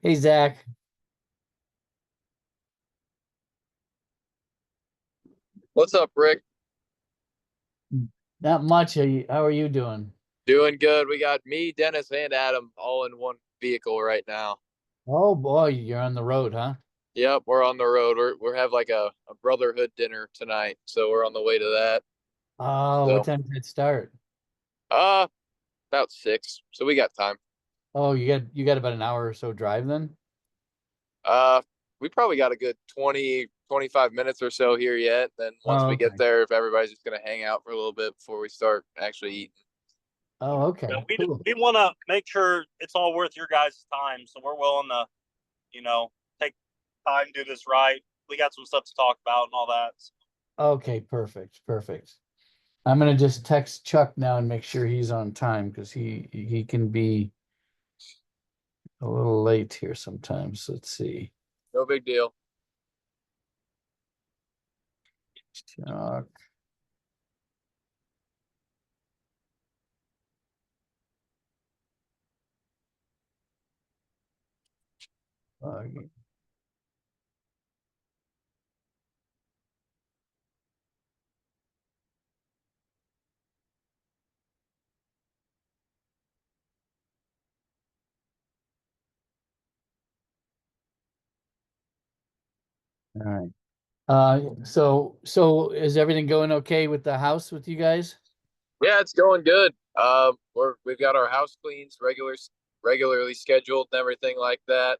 Hey, Zach. What's up, Rick? Not much. How are you doing? Doing good. We got me, Dennis, and Adam all in one vehicle right now. Oh boy, you're on the road, huh? Yep, we're on the road. We're have like a brotherhood dinner tonight, so we're on the way to that. Oh, what So time did it start? uh about 6. So we got time. Oh, you got about an hour or so drive then? Uh we probably got a good 20-25 minutes or so here yet. Then once Oh, we get okay. there, if everybody's just gonna hang out for a little bit before we start actually eating. Oh, Yeah, okay. Cool. we want to make sure it's all worth your guys' time, so we're willing to, you know, take time, do this right. We got some stuff to talk about and all that. Okay, perfect. Perfect. I'm gonna just text Chuck now and make sure he's on time because he can be a little late here sometimes. Let's see. No big deal. Chuck. All right. So is everything going okay with the house with you guys? Yeah, it's going good. We've got our house cleans regularly scheduled and everything like that.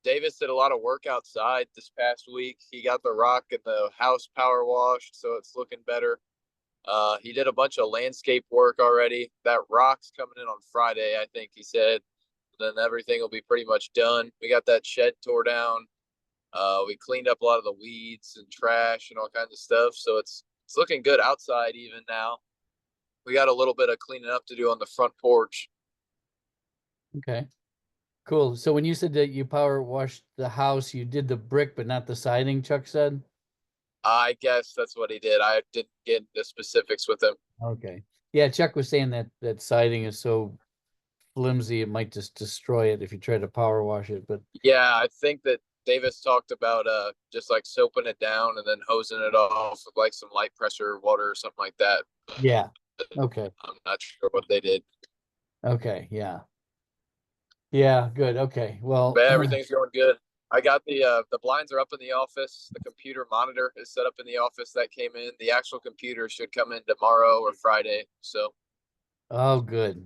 Davis did a lot of work outside this past week. He got the rock and the house power washed, so it's looking better. He did a bunch of landscape work already. That rock's coming in on Friday, I think he said. Then everything will be pretty much done. We got that shed tore down. We cleaned up a lot of the weeds and trash and all kinds of stuff. So it's looking good outside even now. We got a little bit of cleaning up to do on the front porch. Okay. Cool. So when you said that you power washed the house, you did the brick, but not the siding, Chuck said? I guess that's what he did. I didn't get the specifics with him. Okay. Yeah, Chuck was saying that siding is so flimsy it might just destroy it if you try to power wash it. But Yeah, I think that Davis talked about just like soaping it down and then hosing it off with like some light pressure water or something like that. yeah. Okay. I'm not sure what they did. Okay. Yeah. Yeah, good. Okay. Well, But everything's going good. I got the blinds are up in the office. The computer monitor is set up in the office that came in. The actual computer should come in tomorrow or Friday. So oh, good.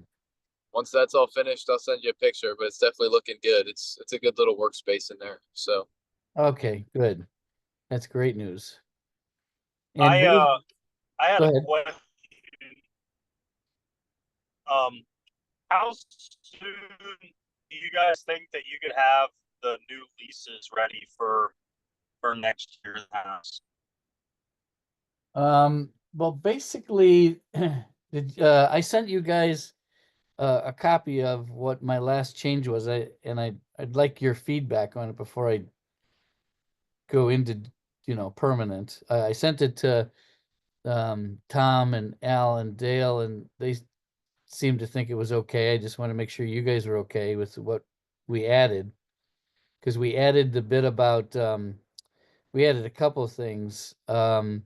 once that's all finished, I'll send you a picture. But it's definitely looking good. It's a good little workspace in there. So Okay, good. That's great news. And I what is, uh I had go a ahead. question. Um, how soon do you guys think that you could have the new leases ready for next year's house? Well, basically, I sent you guys a copy of what my last change was. I'd like your feedback on it before I go into, permanent. I sent it to Tom and Al and Dale, and they seemed to think it was okay. I just want to make sure you guys are okay with what we added because we added the bit about we added a couple of things. I'm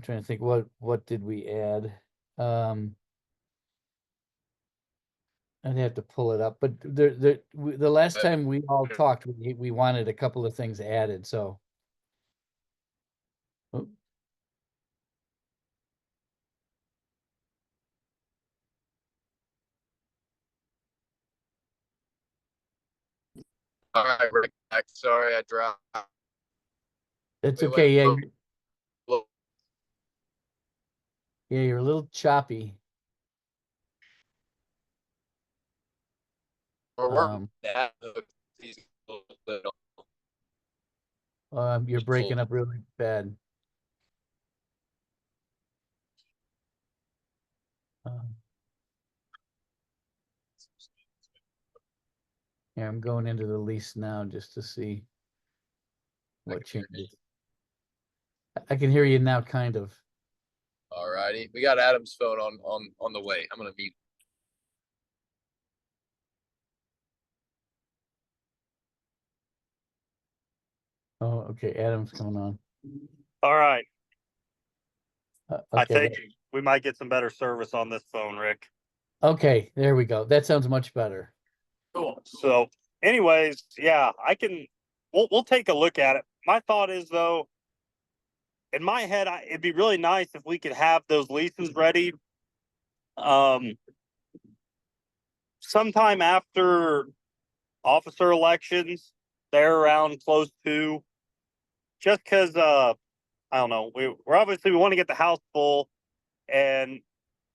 trying to think what did we add? Um, I'd have to pull it up, but the last time we all talked, we wanted a couple of things added. So, oh, all right, Rick. Sorry, I dropped. it's We went okay. Yeah, a little. yeah, you're a little choppy. We're working Um, that. He's a little bit you're breaking full. up really bad. Um, yeah, I'm going into the lease now just to see I what can hear me. changes. I can hear you now, kind of. All righty. We got Adam's phone on the way. I'm gonna mute. Oh, okay, Adam's coming on. All right. I Okay, think we might get some better service on this phone, Rick. okay, there we go. That sounds much better. Cool. So, anyways, yeah, we'll take a look at it. My thought is though, in my head, it'd be really nice if we could have those leases ready. Sometime after officer elections, they're around close to, just because I don't know, we're obviously we want to get the house full, and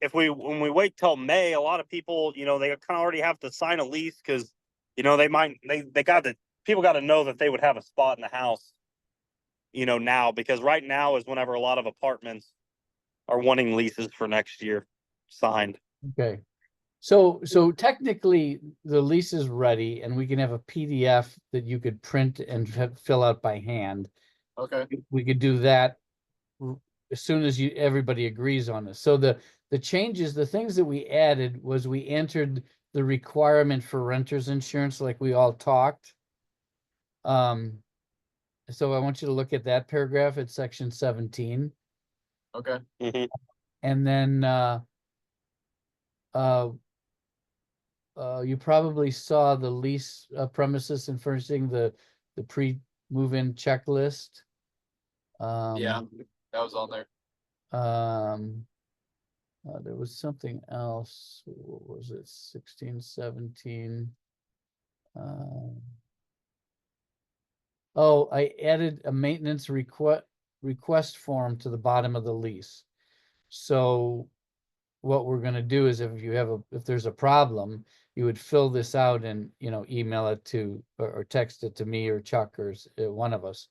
if when we wait till May, a lot of people, they kind of already have to sign a lease because they got to people got to know that they would have a spot in the house, now, because right now is whenever a lot of apartments are wanting leases for next year signed. Okay. So technically the lease is ready and we can have a PDF that you could print and fill out by hand. Okay. We could do that as soon as everybody agrees on this. So the changes, the things that we added was we entered the requirement for renter's insurance like we all talked. So I want you to look at that paragraph. It's section 17. Okay. Mm-hmm. And then you probably saw the lease premises and furnishing the pre-move-in checklist. Yeah, that was on there. There was something else. What was it? 16, 17. Oh, I added a maintenance request form to the bottom of the lease. So what we're going to do is if there's a problem, you would fill this out and email it to or text it to me or Chuck or one of us,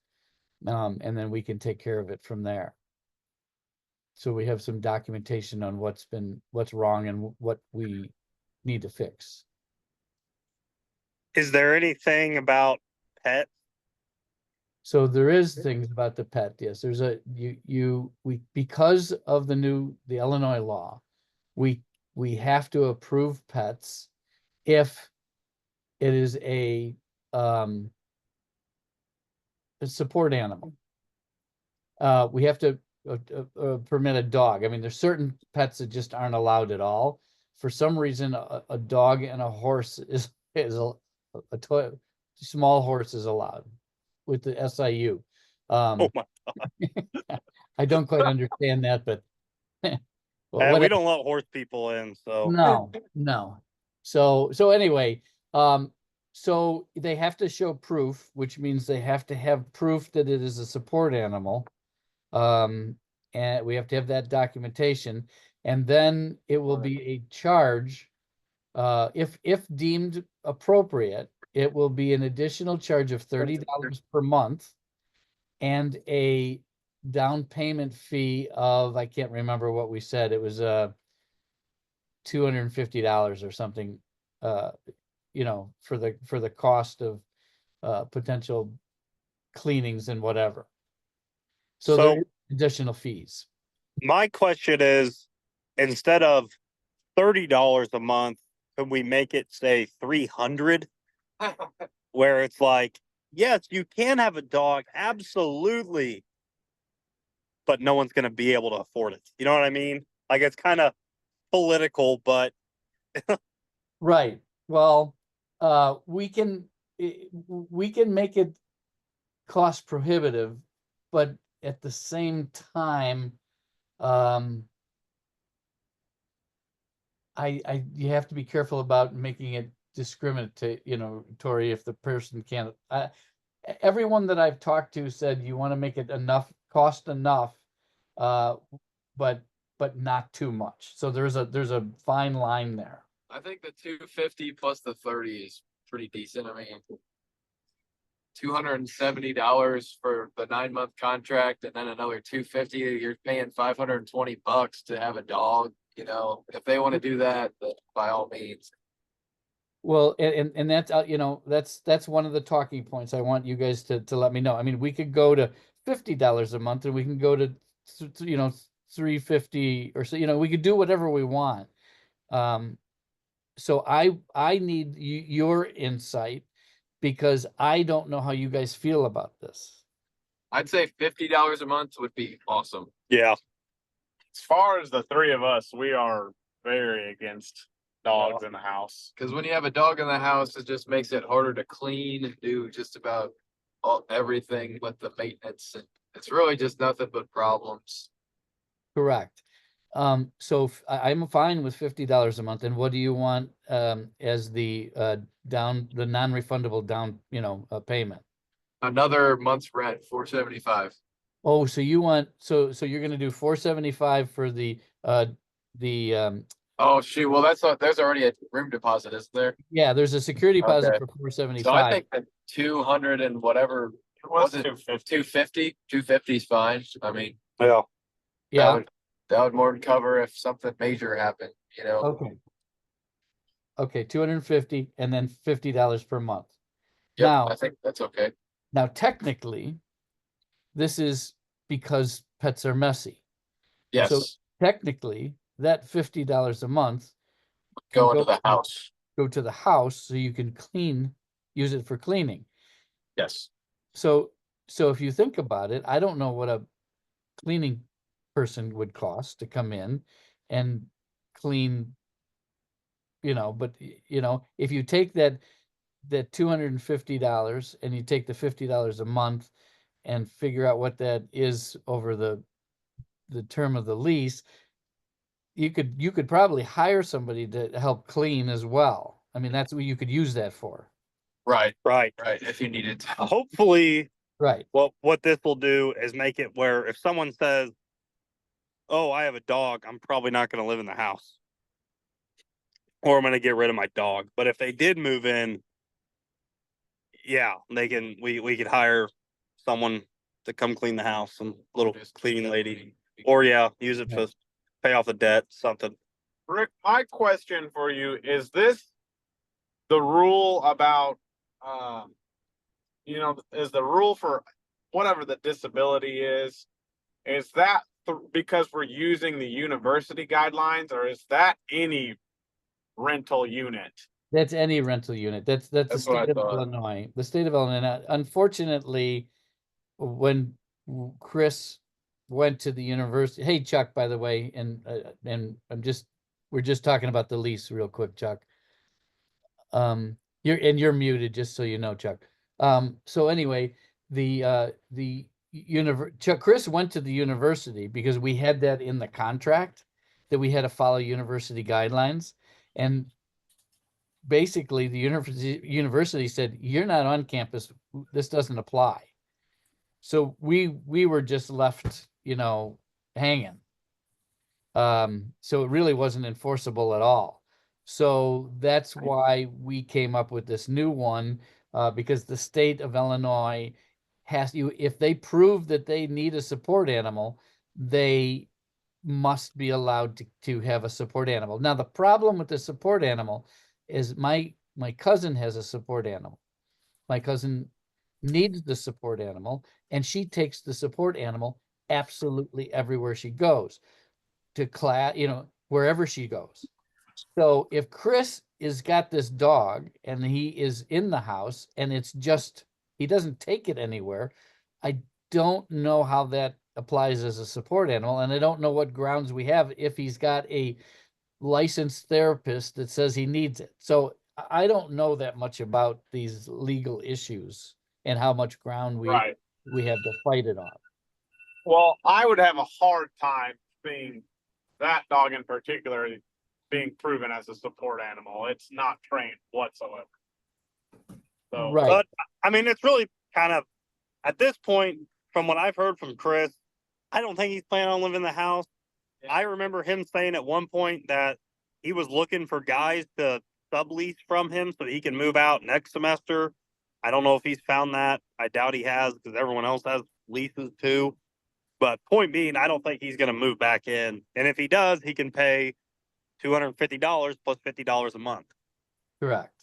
and then we can take care of it from there. So we have some documentation on what's wrong and what we need to fix. Is there anything about pets? So there is things about the pet. Yes, there's because of the Illinois law, we have to approve pets if it is a support animal. We have to permit a dog. I mean, there's certain pets that just aren't allowed at all. For some reason, a dog and a horse is a small horse is allowed with the SIU. Oh my God. I don't quite understand that, but well, we don't let horse people in, so no. So anyway, so they have to show proof, which means they have to have proof that it is a support animal. And we have to have that documentation, and then it will be a charge. If deemed appropriate, it will be an additional charge of $30 per month and a down payment fee of, I can't remember what we said. It was $250 or something, for the cost of potential cleanings and whatever. So there are additional fees. My question is, instead of $30 a month, can we make it say 300? Where it's like, yes, you can have a dog, absolutely, but no one's going to be able to afford it. You know what I mean? Like, it's kind of political, but right. Well, we can make it cost prohibitive, but at the same time, you have to be careful about making it discriminatory if the person can't. Everyone that I've talked to said you want to make it cost enough, but not too much. So there's a fine line there. I think the 250 plus the 30 is pretty decent. I mean, $270 for the 9-month contract, and then another 250. You're paying $520 to have a dog. If they want to do that, then by all means. Well, and that's that's one of the talking points I want you guys to let me know. I mean, we could go to $50 a month, and we can go to $350 or so. We could do whatever we want. So I need your insight because I don't know how you guys feel about this. I'd say $50 a month would be awesome. Yeah. As far as the three of us, we are very against dogs in the house. Because when you have a dog in the house, it just makes it harder to clean and do just about everything with the maintenance. And it's really just nothing but problems. Correct. So I'm fine with $50 a month. And what do you want as the the non-refundable down, payment? Another month's rent, $475. Oh, so you want, so you're gonna do 475 for the Oh shoot! Well, there's already a room deposit, isn't there? yeah, there's a security deposit Okay. for So I 475. think that 200 and whatever It was it 250. 250. 250 is fine. I mean, Yeah. Yeah, that would more than cover if something major happened. okay. Okay, 250 and then $50 per month. Yep, Now, I think that's okay. now technically, this is because pets are messy. Yes, So technically, that $50 a month can go into the house. go to the house so you can use it for cleaning. Yes, So if you think about it, I don't know what a cleaning person would cost to come in and clean, but if you take that $250 and you take the $50 a month and figure out what that is over the term of the lease, you could probably hire somebody to help clean as well. I mean, that's what you could use that for. right, Right. right. If you needed to. Hopefully, Right. what this will do is make it where if someone says, "Oh, I have a dog," I'm probably not going to live in the house, or I'm going to get rid of my dog. But if they did move in, yeah, they can. We could hire someone to come clean the house, some little cleaning lady, or use it to pay off the debt, something. Rick, my question for you is this the rule about, is the rule for whatever the disability is that because we're using the university guidelines, or is that any rental unit? That's any rental unit. That's the That's what I state of thought. Illinois. The state of Illinois. Unfortunately, when Chris went to the university, hey Chuck, by the way, and we're just talking about the lease real quick, Chuck. You're muted, just so you know, Chuck. So anyway, Chuck Chris went to the university because we had that in the contract that we had to follow university guidelines, and basically the university said, you're not on campus, this doesn't apply. So we were just left, hanging. So it really wasn't enforceable at all. So that's why we came up with this new one, because the state of Illinois if they prove that they need a support animal, they must be allowed to have a support animal. Now, the problem with the support animal is my cousin has a support animal. My cousin needs the support animal, and she takes the support animal absolutely everywhere she goes, to class, wherever she goes. So if Chris is got this dog and he is in the house and he doesn't take it anywhere, I don't know how that applies as a support animal, and I don't know what grounds we have if he's got a licensed therapist that says he needs it. So I don't know that much about these legal issues and how much ground we have to fight it on. Well, I would have a hard time seeing that dog in particular being proven as a support animal. It's not trained whatsoever. So, Right. But I mean, it's really kind of at this point, from what I've heard from Chris, I don't think he's planning on living in the house. Yeah. I remember him saying at one point that he was looking for guys to sublease from him so he can move out next semester. I don't know if he's found that. I doubt he has, because everyone else has leases too. But point being, I don't think he's going to move back in. And if he does, he can pay $250 plus $50 a month. Correct.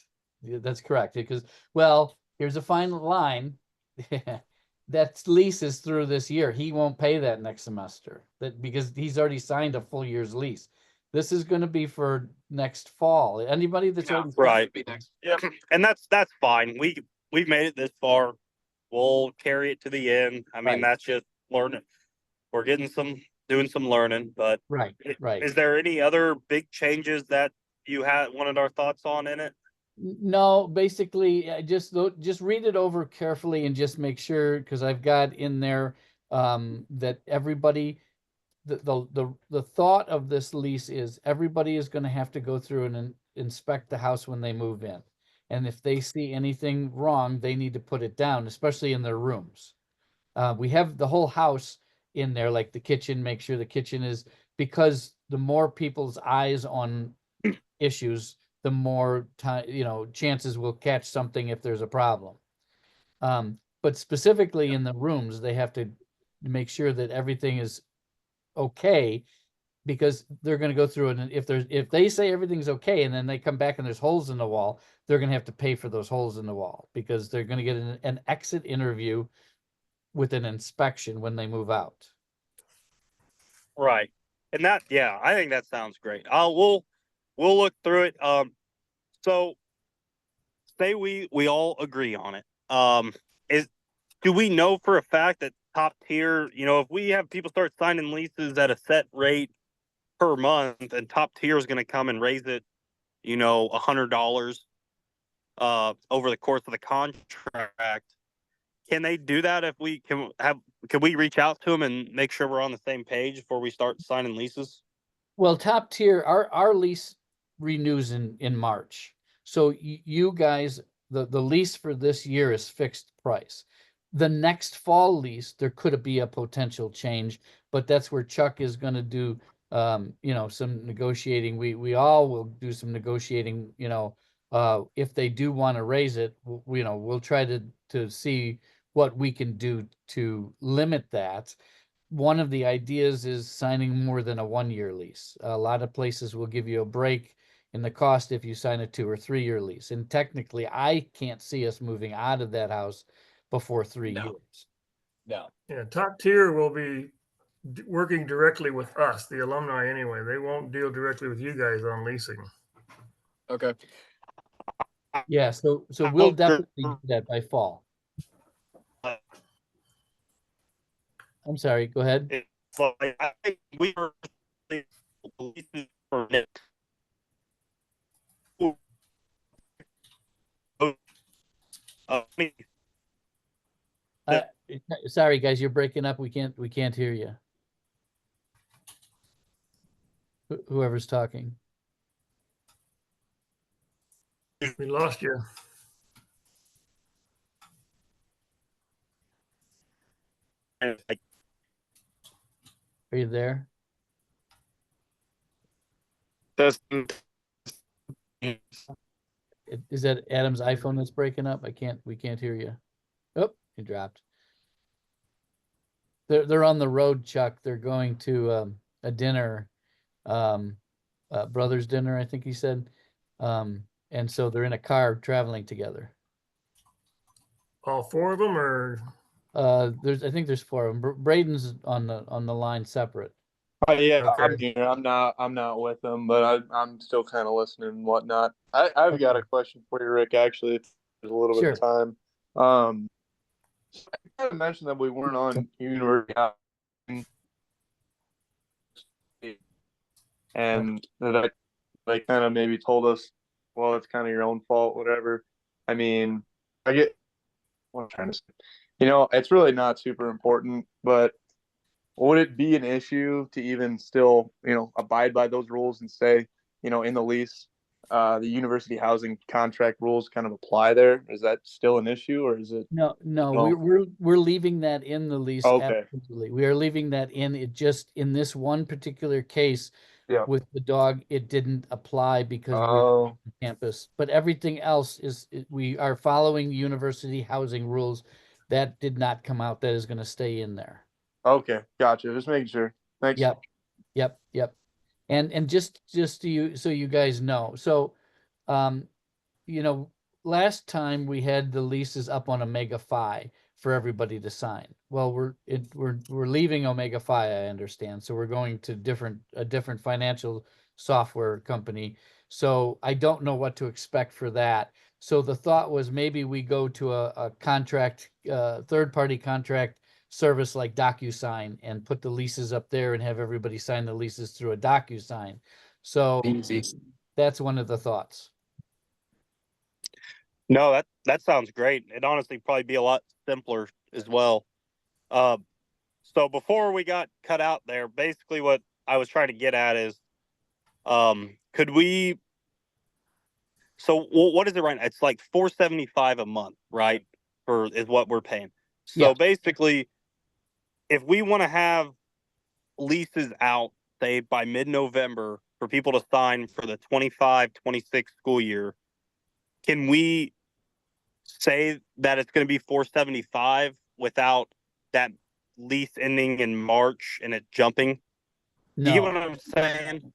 Yeah, that's correct. Because, well, here's a fine line. That lease is through this year. He won't pay that next semester, because he's already signed a full year's lease. This is going to be for next fall. Anybody that's already right. And that's fine. We've made it this far. we'll carry it to the end. I mean, Right. that's just learning. We're doing some learning, but Right, right. is there any other big changes that you wanted our thoughts on in it? No, basically, just read it over carefully and just make sure, because I've got in there that everybody, the thought of this lease is everybody is going to have to go through and inspect the house when they move in. And if they see anything wrong, they need to put it down, especially in their rooms. We have the whole house in there, like the kitchen, make sure the kitchen is, because the more people's eyes on issues, the more time, chances we'll catch something if there's a problem. But specifically in the rooms, they have to make sure that everything is okay, because they're going to go through it. And if they say everything's okay, and then they come back and there's holes in the wall, they're going to have to pay for those holes in the wall, because they're going to get an exit interview with an inspection when they move out. Right. And yeah, I think that sounds great. We'll look through it. So say we all agree on it. Do we know for a fact that top tier, if we have people start signing leases at a set rate per month, and top tier is going to come and raise it, $100 over the course of the contract, can they do that? If we can we reach out to them and make sure we're on the same page before we start signing leases? Well, top tier, our lease renews in March. So you guys, the lease for this year is fixed price. The next fall lease, there could be a potential change, but that's where Chuck is going to do, some negotiating. We all will do some negotiating, if they do want to raise it, we'll try to see what we can do to limit that. One of the ideas is signing more than a 1-year lease. A lot of places will give you a break in the cost if you sign a 2 or 3-year lease. And technically, I can't see us moving out of that house before 3 years. No. Yeah, top tier will be working directly with us, the alumni anyway. They won't deal directly with you guys on leasing. Okay. Yeah, so we'll definitely do that by fall. I'm sorry, go ahead. I think we were leases for Nick. Sorry, guys, you're breaking up. We can't hear you. Whoever's talking. We lost you. Are you there? Is that Adam's iPhone that's breaking up? We can't hear you. Oh, he dropped. They're on the road, Chuck. They're going to a dinner, brother's dinner, I think he said. And so they're in a car traveling together. All 4 of them, or I think there's 4 of them. Braden's on the line separate. Yeah, Okay. I'm here. I'm not with them, but I'm still kind of listening and whatnot. I've got a question for you, Rick. Actually, if there's a little bit of time. I kind of mentioned that we weren't on university housing, and that they kind of maybe told us, well, it's kind of your own fault, whatever. I mean, I get what I'm trying to say. It's really not super important, but would it be an issue to even still, abide by those rules and say, in the lease, the university housing contract rules kind of apply there? Is that still an issue, or is it? No, we're leaving that in the lease. Okay. Absolutely. We are leaving that in. It just, in this one particular case, Yeah. with the dog, it didn't apply because we're on campus. But everything else we are following university housing rules. That did not come out. That is going to stay in there. Okay, gotcha. Just making sure. Thanks. Yep. And just so you guys know. So, last time we had the leases up on Omega Phi for everybody to sign. Well, we're leaving Omega Phi, I understand. So we're going to a different financial software company. So I don't know what to expect for that. So the thought was maybe we go to a contract, third-party contract service like DocuSign and put the leases up there and have everybody sign the leases through a DocuSign. So Easy. that's one of the thoughts. No, that sounds great. It honestly probably be a lot simpler as well. So before we got cut out there, basically what I was trying to get at is, could we? So what is it right now? It's like $475 a month, right? Is what we're paying. So Yeah. basically, if we want to have leases out, say by mid-November for people to sign for the 25-26 school year, can we say that it's going to be $475 without that lease ending in March and it jumping? You get No. what I'm saying?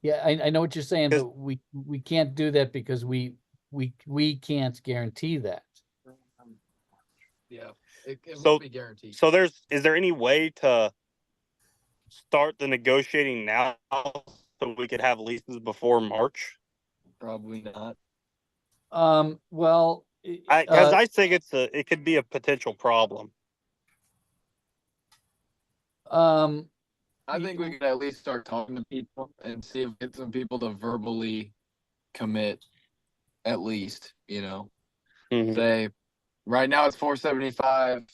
Yeah, I know what you're saying, 'Cause- but we can't do that because we can't guarantee that. Yeah, it So- won't be guaranteed. So is there any way to start the negotiating now so we could have leases before March? Probably not. Well, Because I think it could be a potential problem. I think we can at least start talking to people and see if get some people to verbally commit, at least, Mhm. say right now it's 475.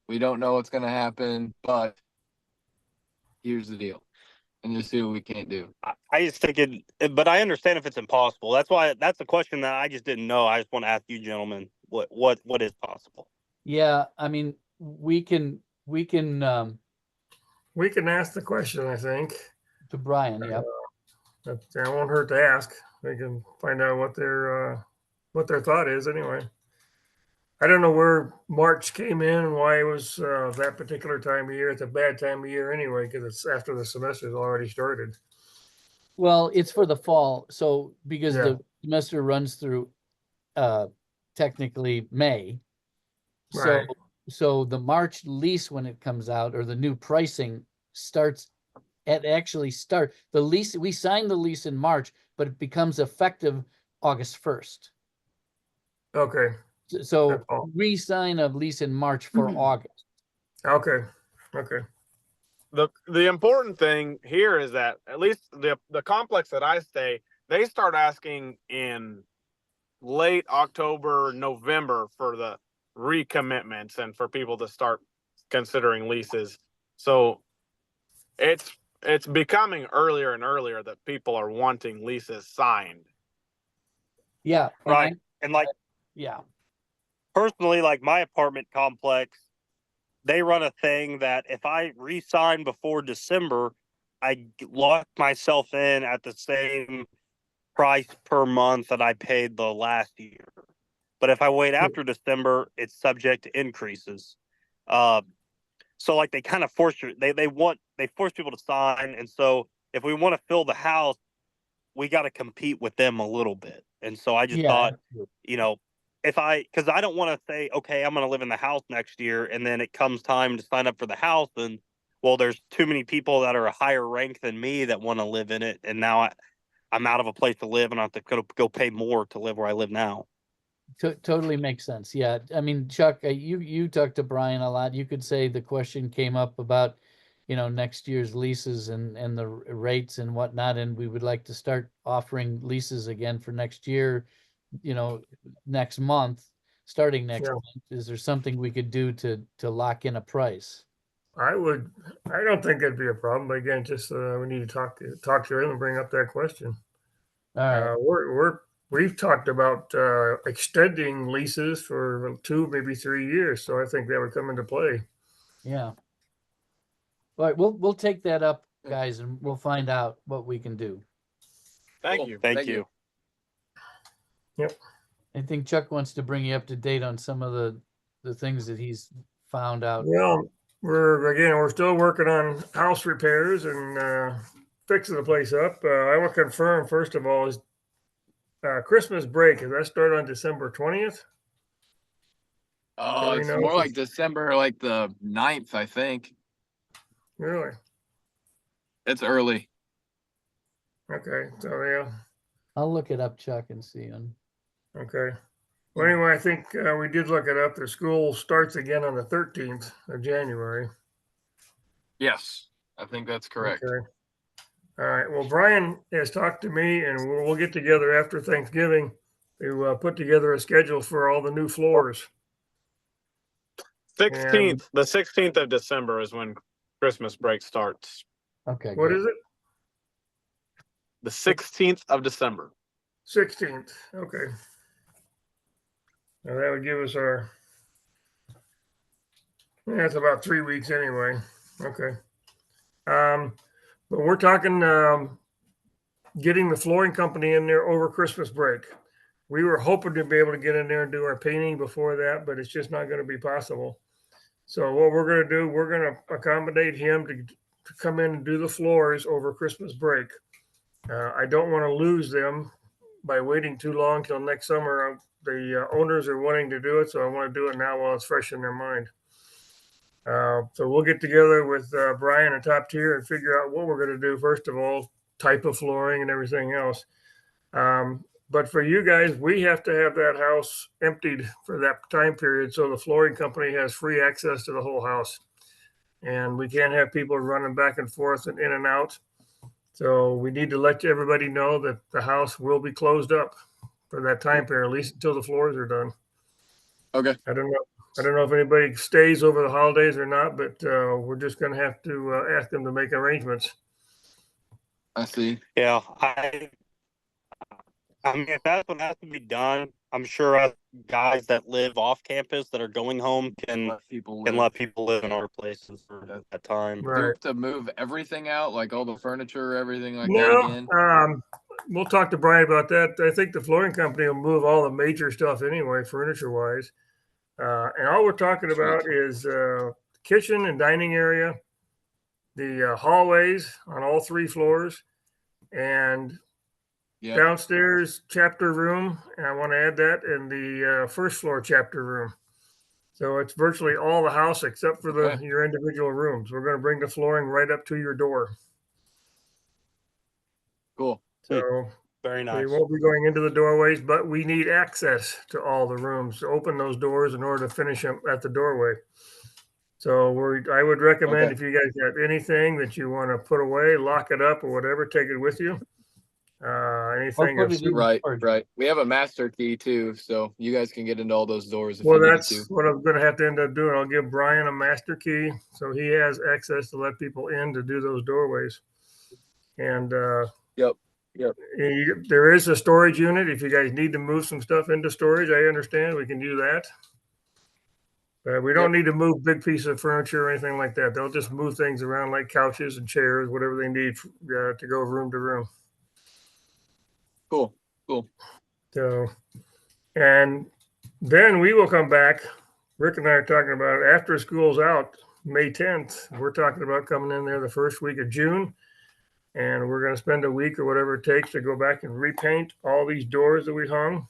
We don't know what's gonna happen, but here's the deal, and just see what we can't do. I just think but I understand if it's impossible. That's a question that I just didn't know. I just want to ask you gentlemen what is possible. yeah, I mean, we can We can ask the question, I think. to Brian, yeah. That won't hurt to ask. We can find out what their thought is anyway. I don't know where March came in and why it was that particular time of year. It's a bad time of year anyway because it's after the semester's already started. Well, it's for the fall, so because Yeah. the semester runs through technically May. Right. So the March lease when it comes out, or the new pricing starts the lease, we signed the lease in March, but it becomes effective August 1st. Okay. So That's all. re-sign of lease in March for August. Okay. Okay. The important thing here is that at least the complex that I stay, they start asking in late October, November for the recommitments and for people to start considering leases. So it's becoming earlier and earlier that people are wanting leases signed. Yeah. Right. And like yeah. personally, like my apartment complex, they run a thing that if I re-sign before December, I lock myself in at the same price per month that I paid the last year. But if I wait after December, it's subject to increases. So like they kind of force they force people to sign, and so if we want to fill the house, we got to compete with them a little bit. And so I just thought, because I don't want to say, okay, I'm going to live in the house next year, and then it comes time to sign up for the house, and well, there's too many people that are a higher rank than me that want to live in it, and now I'm out of a place to live, and I have to go pay more to live where I live now. Totally makes sense. Yeah. I mean, Chuck, you talked to Brian a lot. You could say the question came up about, next year's leases and the rates and whatnot. And we would like to start offering leases again for next year, next month, starting next month. Is there something we could do to lock in a price? I don't think it'd be a problem, but again, just we need to talk to him and bring up that question. All right. We've talked about extending leases for 2, maybe 3 years, so I think that would come into play. Yeah. All right, we'll take that up, guys, and we'll find out what we can do. Thank you. Thank you. Yep. I think Chuck wants to bring you up to date on some of the things that he's found out. Well, we're still working on house repairs and fixing the place up. I will confirm first of all is Christmas break. Does that start on December 20th? Oh, it's more like December, like the 9th, I think. Really? It's early. Okay, so yeah. I'll look it up, Chuck, and see. Okay. Well, anyway, I think we did look it up. The school starts again on the 13th of January. Yes, I think that's correct. Okay. All right. Well, Brian has talked to me, and we'll get together after Thanksgiving to put together a schedule for all the new floors. 16th, the 16th of December is when Christmas break starts. Okay, What good. is it? The 16th of December. 16th. Okay. Now that would give us our. Yeah, it's about 3 weeks anyway. Okay. But we're talking getting the flooring company in there over Christmas break. We were hoping to be able to get in there and do our painting before that, but it's just not going to be possible. So what we're going to do, we're going to accommodate him to come in and do the floors over Christmas break. I don't want to lose them by waiting too long till next summer. The owners are wanting to do it, so I want to do it now while it's fresh in their mind. So we'll get together with Brian and Top Tier and figure out what we're going to do. First of all, type of flooring and everything else. But for you guys, we have to have that house emptied for that time period, so the flooring company has free access to the whole house, and we can't have people running back and forth and in and out. So we need to let everybody know that the house will be closed up for that time period, at least until the floors are done. Okay. I don't know if anybody stays over the holidays or not, but we're just going to have to ask them to make arrangements. I see. Yeah, I mean, if that's what has to be done, I'm sure us guys that live off campus that are going home can let people live in our places for that time. Do we have to move everything out, like all the furniture, everything like that No, again? we'll talk to Brian about that. I think the flooring company will move all the major stuff anyway, furniture wise. And all we're talking about is kitchen and dining area, the hallways on all 3 floors, and downstairs chapter room. And I want to add that in the first floor chapter room. So it's virtually all the house except for your individual rooms. We're going to bring the flooring right up to your door. Cool. So very nice. We won't be going into the doorways, but we need access to all the rooms to open those doors in order to finish them at the doorway. So I would recommend if you guys have anything that you want to put away, lock it up or whatever, take it with you. Anything right. We have a master key too, so you guys can get into all those doors. Well, that's what I'm going to have to end up doing. I'll give Brian a master key so he has access to let people in to do those doorways. And Yep. There is a storage unit. If you guys need to move some stuff into storage, I understand we can do that. But we don't need to move big pieces of furniture or anything like that. They'll just move things around like couches and chairs, whatever they need to go room to room. Cool. So, and then we will come back. Rick and I are talking about after school's out, May 10th. We're talking about coming in there the first week of June. And we're going to spend a week or whatever it takes to go back and repaint all these doors that we hung,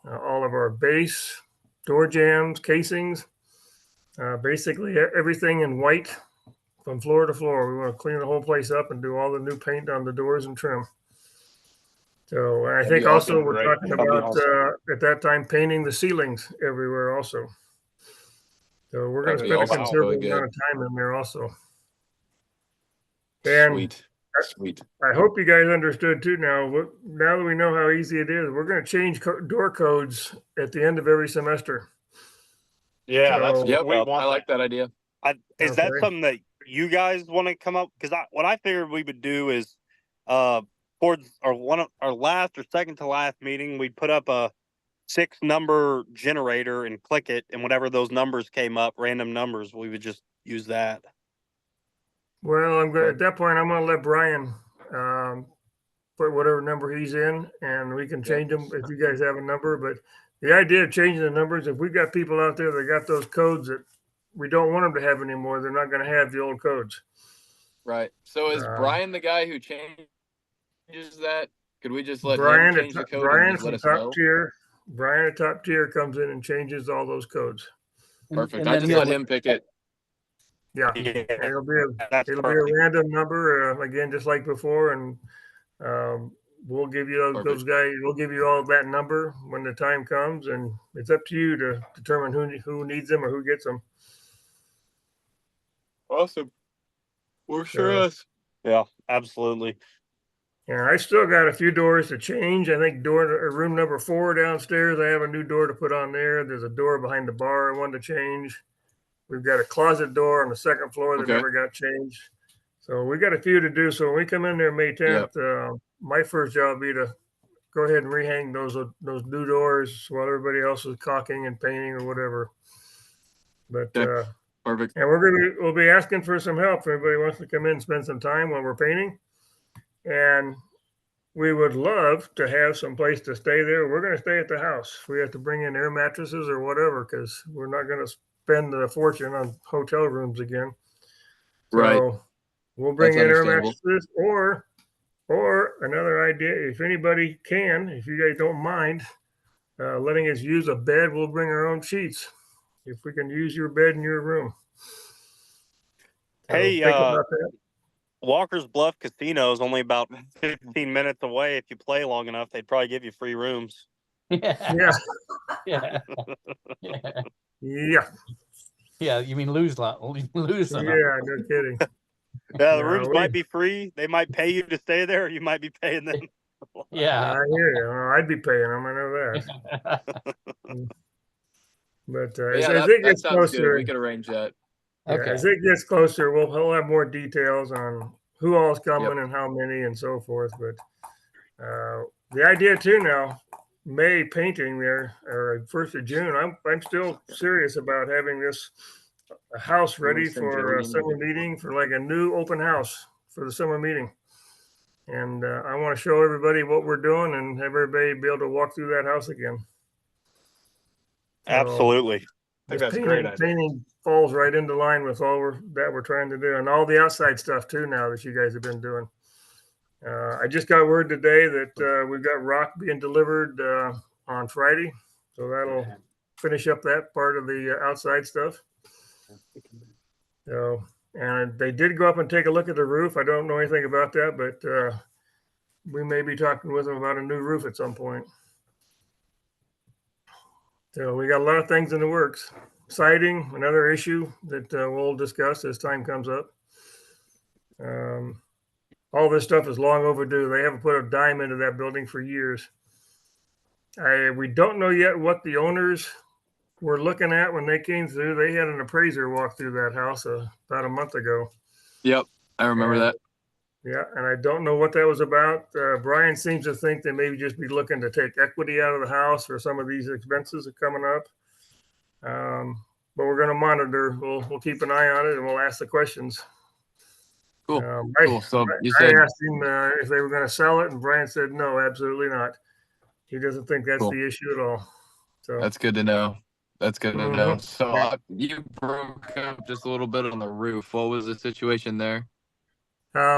all of our base, door jambs, casings, basically everything in white from floor to floor. We want to clean the whole place up and do all the new paint on the doors and trim. So I think also we're talking about at that time painting the ceilings everywhere also. So we're going to spend a considerable amount of time in there also. And Sweet. I hope you guys understood too. Now that we know how easy it is, we're going to change door codes at the end of every semester. Yeah, I like that idea. Is that something that you guys want to come up? Because what I figured we would do is, towards our last or second to last meeting, we put up a 6-number generator and click it, and whatever those numbers came up, random numbers, we would just use that. Well, at that point, I'm going to let Brian put whatever number he's in, and we can change them if you guys have a number. But the idea of changing the numbers, if we've got people out there that got those codes that we don't want them to have anymore, they're not going to have the old codes. Right. So is Brian the guy who changes that? Could we just let Brian him change the code Brian and just let us top know? tier. Brian at Top Tier comes in and changes all those codes. Perfect. I just let him pick it. Yeah, it'll be a random number again, just like before, and we'll give you those Perfect. guys. We'll give you all that number when the time comes, and it's up to you to determine who needs them or who gets them. Awesome. Works for So, us. Yeah, absolutely. and I still got a few doors to change. I think room number 4 downstairs, I have a new door to put on there. There's a door behind the bar I wanted to change. We've got a closet door on the second floor that Okay. never got changed. So we got a few to do. So when we come in there May 10th, my first job will be to go ahead and rehang those new doors while everybody else is caulking and painting or whatever. But Okay. Perfect. and we'll be asking for some help. If anybody wants to come in and spend some time while we're painting, and we would love to have some place to stay there. We're going to stay at the house. We have to bring in air mattresses or whatever because we're not going to spend a fortune on hotel rooms again. So Right. we'll bring That's in air understandable. mattresses or another idea, if anybody can, if you guys don't mind letting us use a bed, we'll bring our own sheets. If we can use your bed in your room. So Hey, think about that. Walker's Bluff Casino is only about 15 minutes away. If you play long enough, they'd probably give you free rooms. Yeah. Yeah. Yeah. Yeah. Yeah. Yeah. You mean lose them? Yeah, no kidding. Yeah, the Yeah, rooms might be free. They might pay you to stay there, or you might be paying them. Yeah. I hear you. I'd be paying them. I know that. But Yeah, as it that gets sounds good. closer, We can arrange that. yeah, Okay. as it gets closer, we'll have more details on who all's coming Yep. and how many and so forth. But the idea too now, May painting there or 1st of June, I'm still serious about having this house ready for a summer meeting, for like a new open house for the summer meeting. And I want to show everybody what we're doing and have everybody be able to walk through that house again. So, Absolutely. I think this that's a great idea. painting falls right into line with all we're trying to do, and all the outside stuff too. Now that you guys have been doing, I just got word today that we've got rock being delivered on Friday, so that'll finish up that part of the outside stuff. So, and they did go up and take a look at the roof. I don't know anything about that, but we may be talking with them about a new roof at some point. So we got a lot of things in the works. Siding, another issue that we'll discuss as time comes up. All this stuff is long overdue. They haven't put a dime into that building for years. We don't know yet what the owners were looking at when they came through. They had an appraiser walk through that house about a month ago. Yep. I remember that. Yeah, and I don't know what that was about. Brian seems to think they maybe just be looking to take equity out of the house for some of these expenses are coming up. But we're going to monitor. We'll keep an eye on it and we'll ask the questions. Cool. Cool. So you I said asked him if they were going to sell it, and Brian said no, absolutely not. He doesn't think that's cool. the issue at all. So That's good to know. That's good to know. Mhm. So Yeah. you broke up just a little bit on the roof. What was the situation there?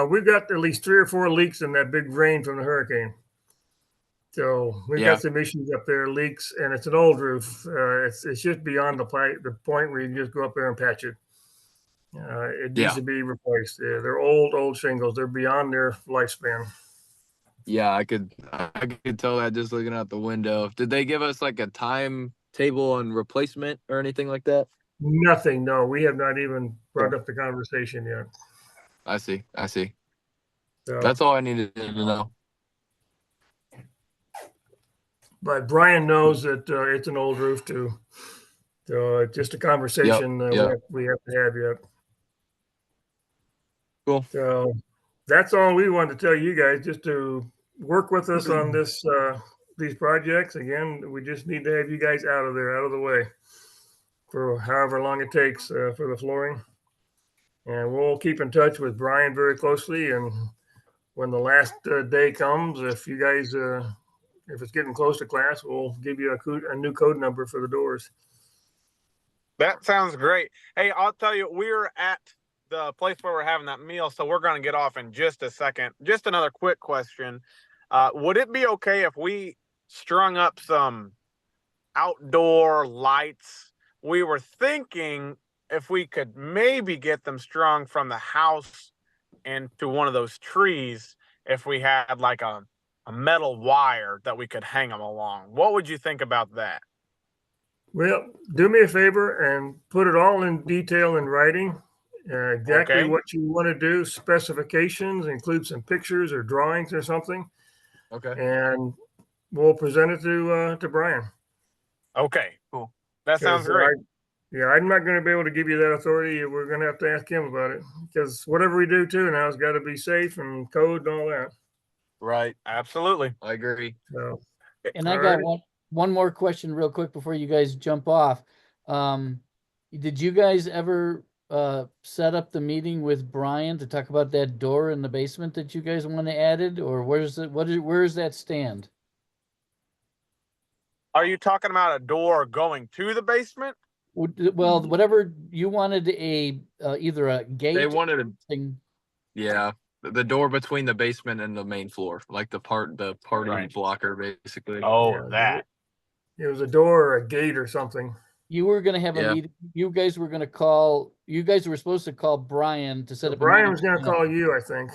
We've got at least 3 or 4 leaks in that big rain from the hurricane. So we've Yeah. got some issues up there, leaks, and it's an old roof. It's just beyond the point where you can just go up there and patch it. It needs Yeah. to be replaced. They're old shingles. They're beyond their lifespan. Yeah, I could tell that just looking out the window. Did they give us like a timetable on replacement or anything like that? Nothing. No, we have not even brought up the conversation yet. I see. So, That's all I needed to know. but Brian knows that it's an old roof too. So it's just a conversation Yep. we have to have yet. Cool. So that's all we wanted to tell you guys, just to work with us on this these projects. Again, we just need to have you guys out of the way for however long it takes for the flooring. And we'll keep in touch with Brian very closely. And when the last day comes, if you guys, if it's getting close to class, we'll give you a new code number for the doors. That sounds great. Hey, I'll tell you, we're at the place where we're having that meal, so we're going to get off in just a second. Just another quick question. Would it be okay if we strung up some outdoor lights? We were thinking if we could maybe get them strung from the house into one of those trees, if we had like a a metal wire that we could hang them along. What would you think about that? Well, do me a favor and put it all in detail in writing. Exactly Okay. what you want to do, specifications, include some pictures or drawings or something, Okay. and we'll present it to Brian. Okay, cool. That sounds 'Cause great. I'm not going to be able to give you that authority. We're going to have to ask him about it because whatever we do too now has got to be safe and code and all that. Right. Absolutely. I agree. So, And I all got right. one more question real quick before you guys jump off. Did you guys ever set up the meeting with Brian to talk about that door in the basement that you guys want to added, or where's that stand? Are you talking about a door going to the basement? Well, whatever you wanted, either a gate. They wanted a thing. Yeah, the door between the basement and the main floor, like the party Right. blocker, basically. Oh, Yeah, that. It was a door or a gate or something. You were going to have a Yeah. meeting. You guys were supposed to call Brian to set So up a Brian meeting. was going to call you, I think,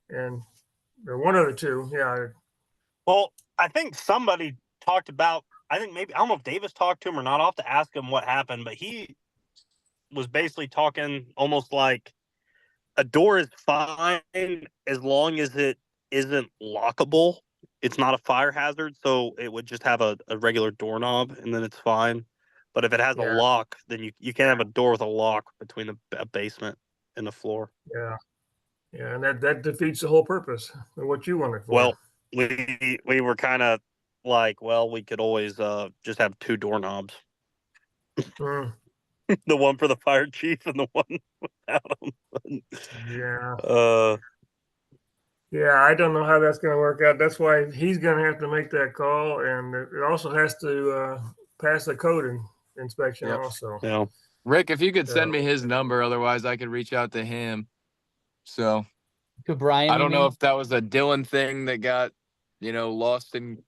and or one of the two. Yeah. Well, I think somebody talked about, I don't know if Davis talked to him or not. I'll have to ask him what happened, but he was basically talking almost like a door is fine as long as it isn't lockable. It's not a fire hazard, so it would just have a regular doorknob and then it's fine. But if it has a Yeah. lock, then you can't have a door with a lock between a basement and the floor. Yeah. Yeah, and that defeats the whole purpose of what you wanted for. Well, we were kind of like, well, we could always just have two doorknobs. Mm, The one for the fire chief and the one without him. yeah. Yeah, I don't know how that's going to work out. That's why he's going to have to make that call, and it also has to pass the code inspection Yep. also. Yeah. Rick, if you could send me his number, otherwise I could reach out to him. So To Brian. I don't know if that was a Dylan thing that got, lost in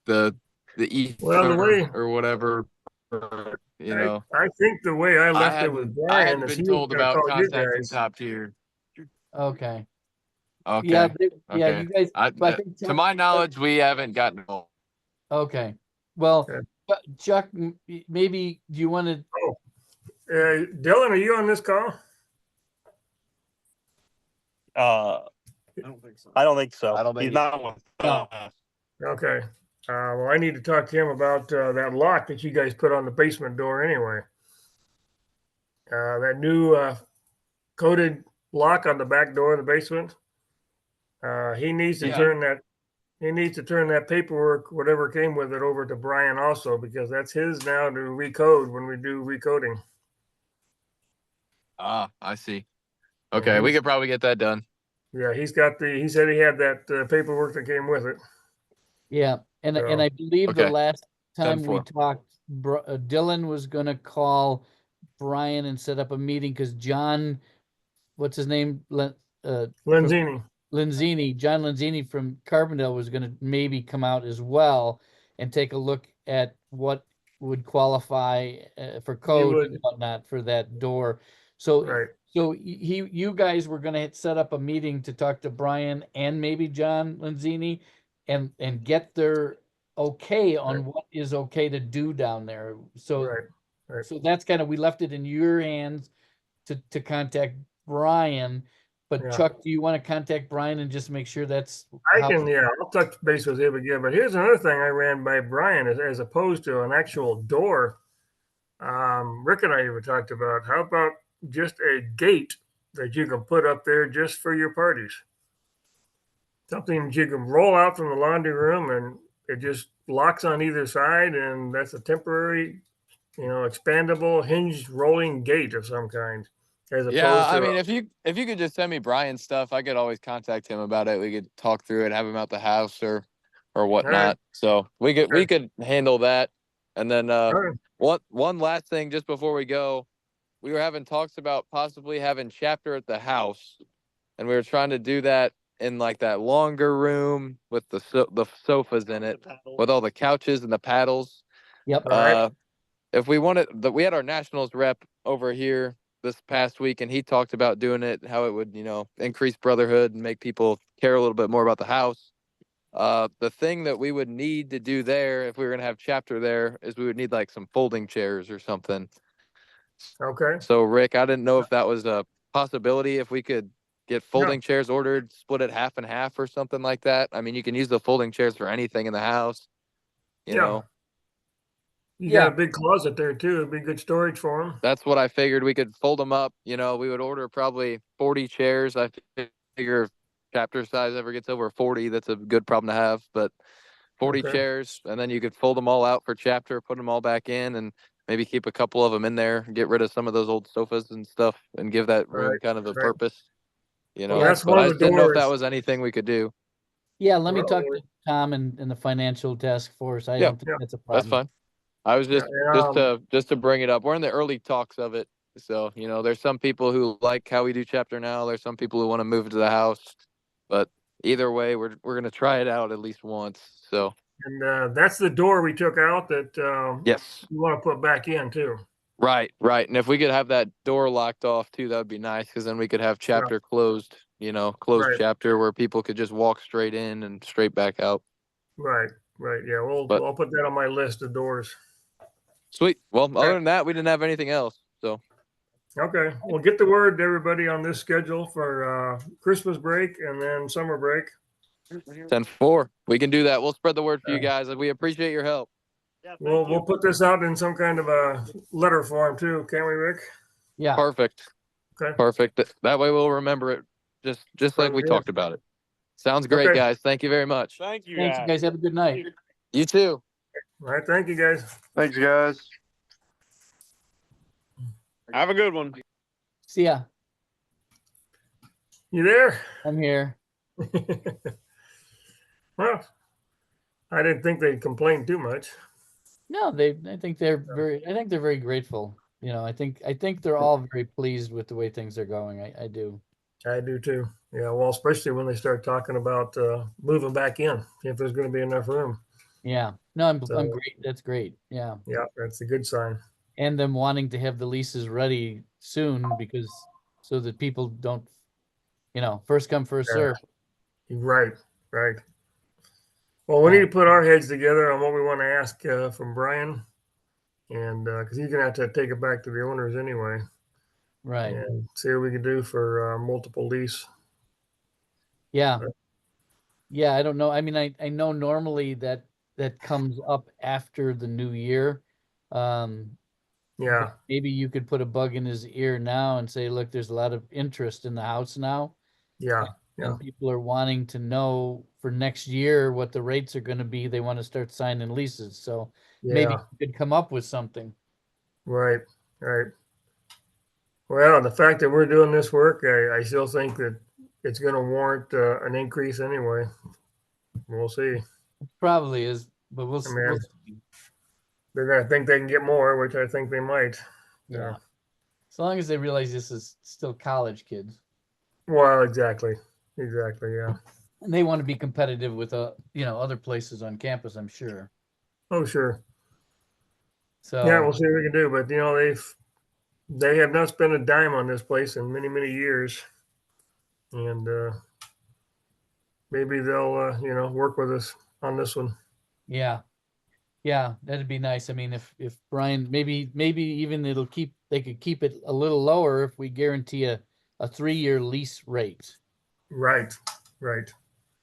the ether Well, the way or whatever. I think the way I left it with I Brian hadn't is been he was told going to about call you contacting guys. Top Tier. Okay. Okay. Yeah. Yeah. Okay. You guys. I think to my knowledge, we haven't gotten home. Okay. Well, Okay. Chuck, maybe do you want to? Dylan, are you on this call? I don't think so. I don't think He's he- not one. No. Okay. Well, I need to talk to him about that lock that you guys put on the basement door anyway. That new coded lock on the back door of the basement. He needs to turn that. He needs to turn that paperwork, whatever came with it, over to Brian also, because that's his now to recode when we do recoding. Ah, I see. Okay, we could probably get that done. Yeah, he said he had that paperwork that came with it. Yeah, and So, I believe the okay. last time we 10-4. talked, Dylan was going to call Brian and set up a meeting because John, what's his name, Lenzini. John Lenzini from Carbondale was going to maybe come out as well and take a look at what would qualify for code and whatnot for that door. So, Right. so you guys were going to set up a meeting to talk to Brian and maybe John Lenzini and get their okay on what is okay to do down there. So, Right. so that's kind of, we left it in your hands to contact Brian. But Yeah. Chuck, do you want to contact Brian and just make sure that's I'll touch base with him again. But here's another thing I ran by Brian as opposed to an actual door. Rick and I even talked about, how about just a gate that you can put up there just for your parties? Something that you can roll out from the laundry room and it just locks on either side, and that's a temporary, expandable hinged rolling gate of some kind. As opposed Yeah, to I mean, if you could just send me Brian's stuff, I could always contact him about it. We could talk through it, have him out the house or whatnot. right. So we could handle that. And then right. one last thing just before we go, we were having talks about possibly having chapter at the house, and we were trying to do that in like that longer room with the sofas in it, with all the couches and the paddles. Yep. If we wanted we had our nationals rep over here this past week, and he talked about doing it, how it would, increase brotherhood and make people care a little bit more about the house. The thing that we would need to do there, if we were gonna have chapter there, is we would need like some folding chairs or something. Okay. So Rick, I didn't know if that was a possibility, if we could get folding chairs ordered, split it half and half or something like that. I mean, you can use the folding chairs for anything in the house, you know. You Yeah. got a big closet there too. It'd be good storage for them. That's what I figured. We could fold them up. You know, we would order probably 40 chairs. I figure if chapter size ever gets over 40, that's a good problem to have. But 40 Okay. chairs, and then you could fold them all out for chapter, put them all back in, and maybe keep a couple of them in there, get rid of some of those old sofas and stuff, and give that room Right, kind of a right. purpose. You Well, know, that's but one I of just the didn't know if that doors. was anything we could do. Yeah, let me Well, talk to Tom and the financial task force. I Yeah, don't think yeah, that's a That's problem. fine. I was Yeah, just to bring it up. We're in the early talks of it. So, you know, there's some people who like how we do chapter now. There's some people who want to move to the house. But either way, we're gonna try it out at least once. So and that's the door we took out that yes. you want to put back in too. Right, right. And if we could have that door locked off too, that would be nice, because then we could have chapter closed, you know, closed Right. chapter where people could just walk straight in and straight back out. Right, right. Yeah, But I'll put that on my list of doors. sweet. Well, other than that, we didn't have anything else. So Okay, well, get the word to everybody on this schedule for Christmas break and then summer break. 10-4. We can do that. We'll spread the word for you guys. We appreciate your help. Yeah, We'll put this out in some kind of a letter form too, can't we, Rick? Yeah. Perfect. Okay. Perfect. That way we'll remember it just like Sounds we good. talked about it. Sounds great, Okay. guys. Thank you very much. Thank you. Thanks, you guys. Have a good night. You too. All right, thank you guys. Thanks, guys. Have a good one. See ya. You there? I'm here. Well, I didn't think they'd complain too much. No, I think they're very grateful. You know, I think they're all very pleased with the way things are going. I do. I do too. Yeah, well, especially when they start talking about moving back in, if there's going to be enough room. Yeah. No, I'm So- great. That's great. Yeah. Yeah, that's a good sign. And them wanting to have the leases ready soon because so that people don't, you know, first come, first Yeah. serve. Right, right. Well, we need to put our heads together on what we want to ask from Brian, and because he's gonna have to take it back to the owners anyway, Right. and see what we can do for multiple lease. Yeah. Yeah, I don't know. I mean, I know normally that comes up after the new year. Yeah, Maybe you could put a bug in his ear now and say, look, there's a lot of interest in the house now. yeah, yeah, And people are wanting to know for next year what the rates are going to be. They want to start signing leases. So maybe yeah. you could come up with something. Right, right. Well, the fact that we're doing this work, I still think that it's going to warrant an increase anyway. We'll see. It probably is, but we'll, I mean, we'll see. They're going to think they can get more, which I think they might. Yeah. As long as they realize this is still college kids. Well, exactly. Exactly. Yeah. And they want to be competitive with other places on campus, I'm sure. Oh, sure. So Yeah, we'll see what we can do. But they have not spent a dime on this place in many, many years, and maybe they'll work with us on this one. yeah. Yeah, that'd be nice. I mean, if Brian, maybe even they could keep it a little lower if we guarantee a 3-year lease rate. Right. Right.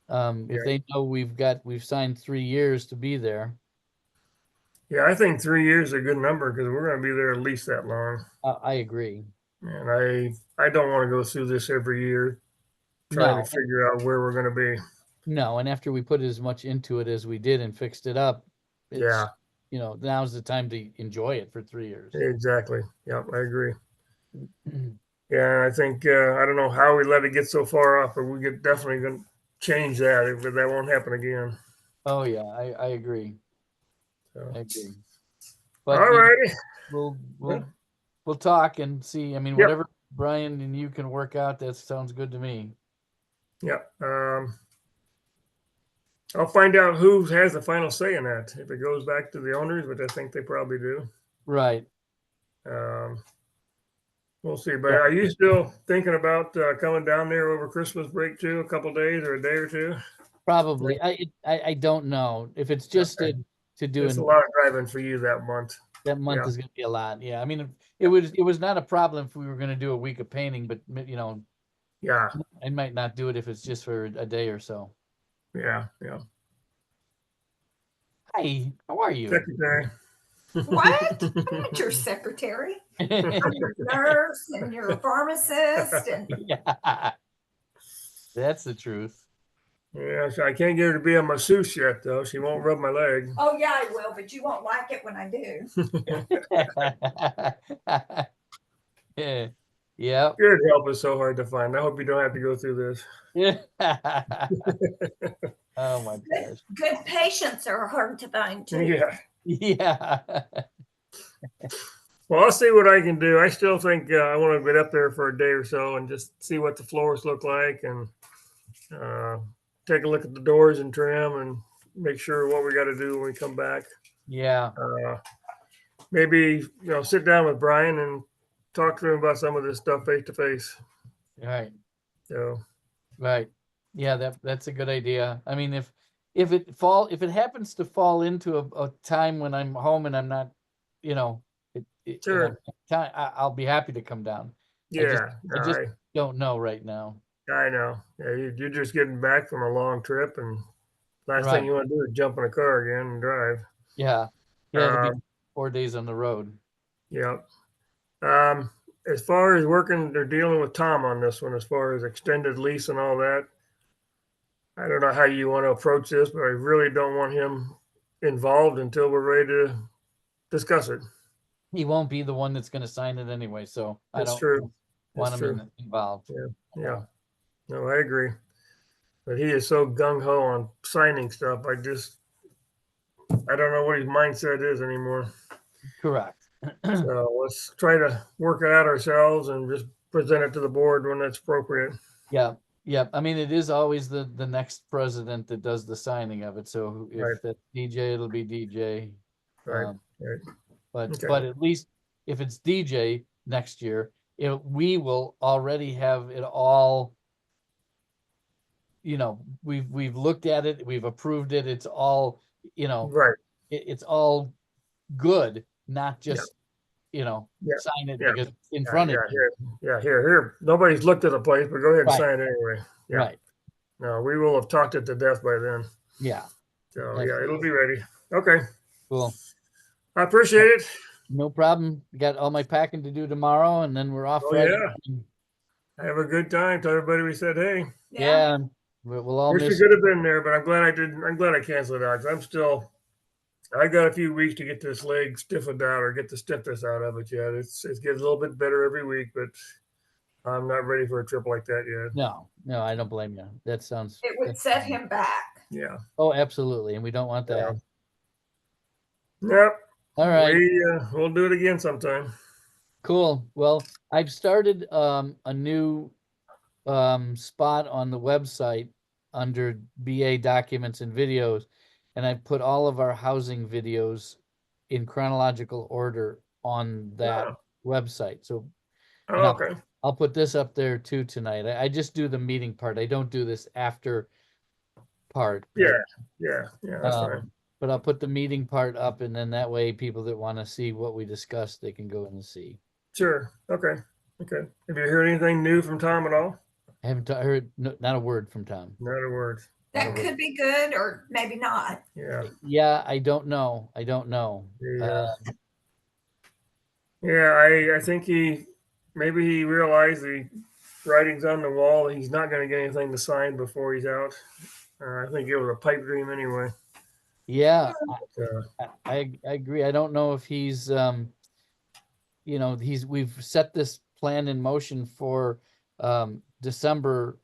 If they know we've signed 3 years to be there. Yeah, I think 3 years is a good number because we're going to be there at least that long. I agree. And I don't want to go through this every year trying No. to figure out where we're going to be. No, and after we put as much into it as we did and fixed it up, Yeah. Now's the time to enjoy it for 3 years. Exactly. Yeah, I agree. Yeah, I think I don't know how we let it get so far off, but we get definitely going to change that, but that won't happen again. Oh yeah, I agree. So. I agree. All But righty. we'll talk and see. I mean, Yep. whatever Brian and you can work out, that sounds good to me. Yeah. I'll find out who has the final say in that. If it goes back to the owners, which I think they probably do. Right. We'll see. But Yeah. are you still thinking about coming down there over Christmas break too? A couple days or a day or two? Probably. I don't know if it's just Okay. to do It's a an lot of driving for you that month. that month Yeah. is gonna be a lot. Yeah. I mean, it was not a problem if we were gonna do a week of painting, but you know, Yeah. I might not do it if it's just for a day or so. Yeah. Hi, how are you? Secretary. What? I'm not your secretary. I'm your nurse and your pharmacist. And Yeah. That's the truth. Yeah, so I can't get her to be a masseuse yet, though. She won't rub my leg. oh yeah, I will, but you won't like it when I do. Yeah. Yep. Good help is so hard to find. I hope you don't have to go through this. Oh my gosh. Good patients are hard to find too. Yeah. Yeah. Well, I'll see what I can do. I still think I want to get up there for a day or so and just see what the floors look like and take a look at the doors and trim and make sure what we got to do when we come back. Yeah. Maybe sit down with Brian and talk to him about some of this stuff face to face. Right. So Right. Yeah, that's a good idea. I mean, if it happens to fall into a time when I'm home and I'm not, Sure. I'll be happy to come down. Yeah, I just don't know right now. I know. Yeah, you're just getting back from a long trip, and last Right. thing you want to do is jump in a car again and drive. Yeah. It'll be 4 days on the road. Yeah. As far as working or dealing with Tom on this one, as far as extended lease and all that, I don't know how you want to approach this, but I really don't want him involved until we're ready to discuss it. He won't be the one that's going to sign it anyway, so I That's don't true. want That's him true. involved. Yeah. No, I agree. But he is so gung ho on signing stuff. I don't know what his mindset is anymore. Correct. So let's try to work it out ourselves and just present it to the board when that's appropriate. Yeah. Yeah. I mean, it is always the next president that does the signing of it. So if Right. that's DJ, it'll be DJ. Right. Right. But Okay. but at least if it's DJ next year, we will already have it all. We've looked at it, we've approved it. It's all Right. it's all good, not just Yeah. sign it Yeah. because it's in front of you. Here. Nobody's looked at the place, but go ahead and Right. sign it anyway. Yeah. Right. No, we will have talked it to death by then. Yeah. So yeah, it'll be ready. Okay. Cool. I appreciate it. No problem. Got all my packing to do tomorrow, and then we're off Oh, Friday. yeah. Have a good time. Tell everybody we said hey. Yeah. We'll all Wish we miss. could have been there, but I'm glad I didn't. I'm glad I canceled it out. 'Cause I got a few weeks to get this leg stiffened out or get the stiffness out of it yet. It's getting a little bit better every week, but I'm not ready for a trip like that yet. No, I don't blame you. That sounds. It would set him back. Yeah. Oh, absolutely, and we don't want that. Yep. All right. We'll do it again sometime. Cool. Well, I've started a new spot on the website under BA documents and videos, and I've put all of our housing videos in chronological order on that website. So Okay. I'll put this up there too tonight. I just do the meeting part. I don't do this after part. Yeah. That's fine. But I'll put the meeting part up, and then that way people that want to see what we discussed, they can go in and see. Sure. Okay. Have you heard anything new from Tom at all? I haven't heard not a word from Tom. Not a word. That could be good or maybe not. Yeah. Yeah, I don't know. Yeah. I think maybe he realized the writing's on the wall. He's not going to get anything to sign before he's out. I think it was a pipe dream anyway. Yeah, But, I agree. I don't know if he's we've set this plan in motion for December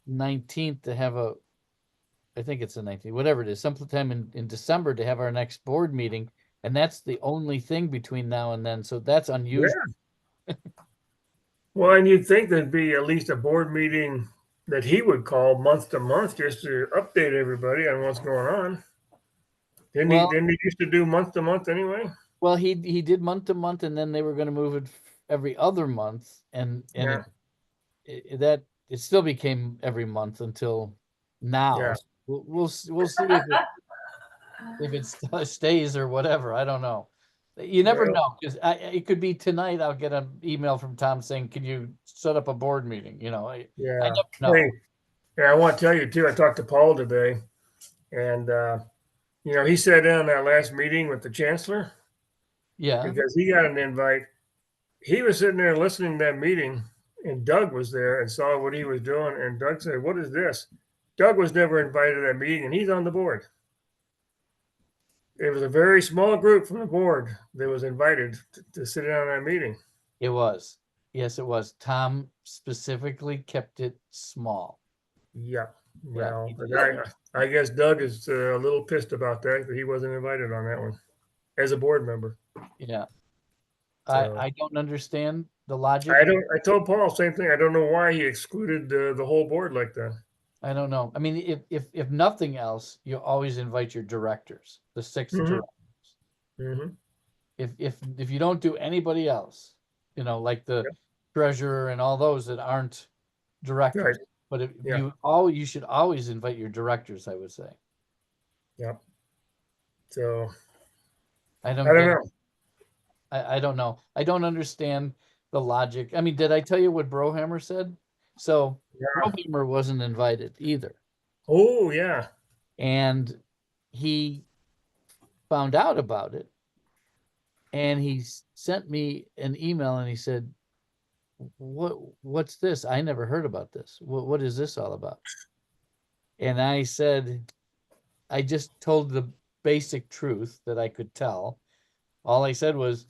19th to have I think it's the 19th, whatever it is, sometime in December to have our next board meeting, and that's the only thing between now and then. So that's unusual. Yeah. Well, and you'd think there'd be at least a board meeting that he would call month to month just to update everybody on what's going on. Didn't he used to do month to month anyway? Well, he did month to month, and then they were going to move it every other month, and Yeah. it still became every month until now. Yeah. we'll see if it stays or whatever. I don't know. You never Well- know, because it could be tonight. I'll get an email from Tom saying, "Can you set up a board meeting?" You know, I Yeah. never know. Hey, yeah, I want to tell you too. I talked to Paul today, and he sat in on that last meeting with the chancellor Yeah, because he got an invite. He was sitting there listening to that meeting, and Doug was there and saw what he was doing. And Doug said, "What is this?" Doug was never invited to that meeting, and he's on the board. It was a very small group from the board that was invited to sit in on that meeting. it was. Yes, it was. Tom specifically kept it small. Yeah. Yeah, Well, he but did. I guess Doug is a little pissed about that he wasn't invited on that one as a board member. Yeah. So I don't understand the logic. I told Paul same thing. I don't know why he excluded the whole board like that. I don't know. I mean, if nothing else, you always invite your directors, the 6 Mhm. directors. Mm-hmm. If you don't do anybody else, like the Yep. treasurer and all those that aren't directors. Right. But if Yeah. you should always invite your directors, I would say. Yep. So I don't I don't get know. I don't know. I don't understand the logic. I mean, did I tell you what Brohammer said? So Yeah. Brohammer wasn't invited either. Oh yeah. And he found out about it. And he sent me an email and he said, what's this? I never heard about this. What is this all about? And I said, I just told the basic truth that I could tell. All I said was,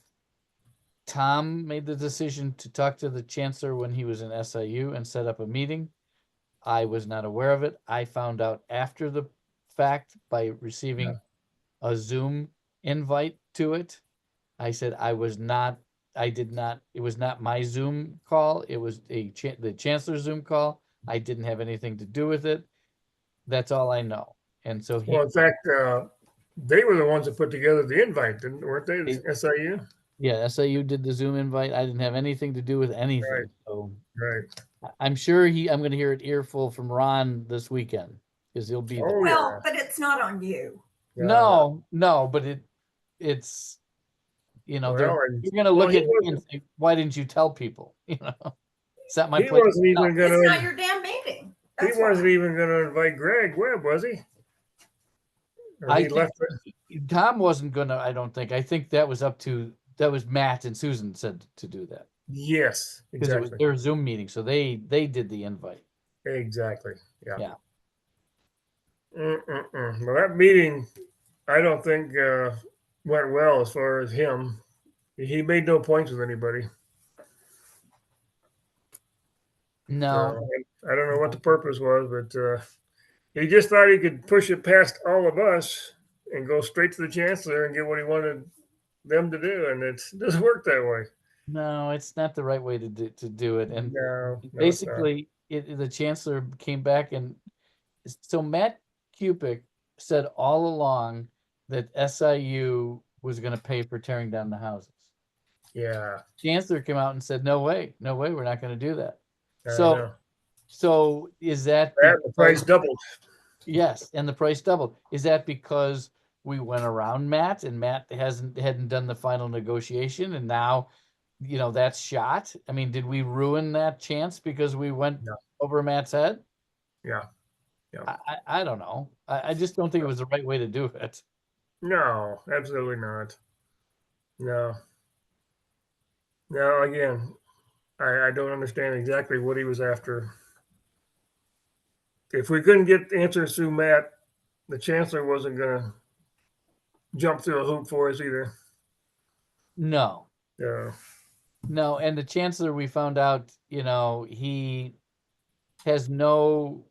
Tom made the decision to talk to the chancellor when he was in SIU and set up a meeting. I was not aware of it. I found out after the fact by receiving a Zoom invite to it. I said I did not, it was not my Zoom call. It was the chancellor's Zoom call. I didn't have anything to do with it. That's all I know. And so Well, in fact, they were the ones that put together the invite, weren't they? The SIU. yeah, SIU did the Zoom invite. I didn't have anything to do with anything. Right. So Right. I'm sure I'm going to hear it earful from Ron this weekend because he'll be there. Oh Well, yeah. but it's not on you. No, but it's Well, you're going to look he at me and say, why didn't you tell people? Is that my He place? wasn't even No. It's not gonna. your damn meeting. He That's wasn't why. even gonna invite Greg Webb, was he? Or I he think left. Tom wasn't gonna, I don't think. I think that was Matt and Susan said to do that. Yes, Because it was exactly. their Zoom meeting. So they did the invite. Exactly. Yeah. Yeah. Well, that meeting, I don't think went well as far as him. He made no points with anybody. No, So I don't know what the purpose was, but he just thought he could push it past all of us and go straight to the chancellor and get what he wanted them to do, and it doesn't work that way. no, it's not the right way to do it. And No, it's not. basically the chancellor came back and so Matt Cupic said all along that SIU was going to pay for tearing down the houses. Yeah, Chancellor came out and said, no way, we're not going to do that. I So know. So is that The price doubled. Yes, and the price doubled. Is that because we went around Matt and Matt hadn't done the final negotiation and now that's shot? I mean, did we ruin that chance because we went Yeah. over Matt's head? Yeah. I don't know. I just don't think it was the right way to do it. No, absolutely not. No. No, again, I don't understand exactly what he was after. If we couldn't get answers through Matt, the chancellor wasn't going to jump through a hoop for us either. No. So, No, and the chancellor, we found out, he has no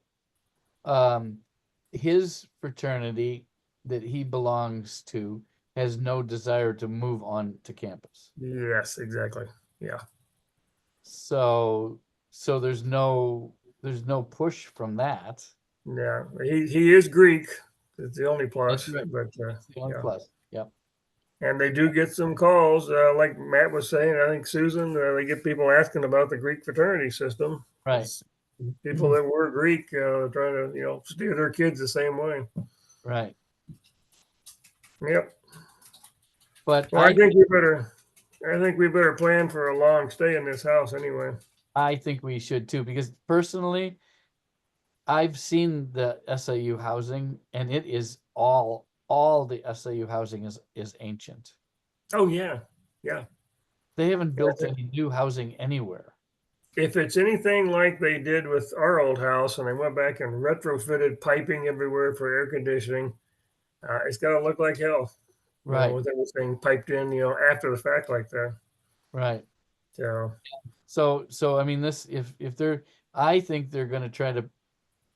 his fraternity that he belongs to has no desire to move on to campus. yes, exactly. Yeah. So there's no push from that. Yeah. He is Greek. It's the only plus. That's right. But That's the only yeah. plus. Yep. And they do get some calls, like Matt was saying. I think Susan, they get people asking about the Greek fraternity system. Right. people that were Greek trying to, steer their kids the same way. Right. Yep. But Well, I think we better plan for a long stay in this house anyway. I think we should too, because personally, I've seen the SIU housing and it is all the SIU housing is ancient. Oh yeah. Yeah. They haven't built any new housing anywhere. If it's anything like they did with our old house and they went back and retrofitted piping everywhere for air conditioning, it's got to look like hell. Right. With everything piped in, after the fact like that. Right. So I mean, if they're, I think they're going to try to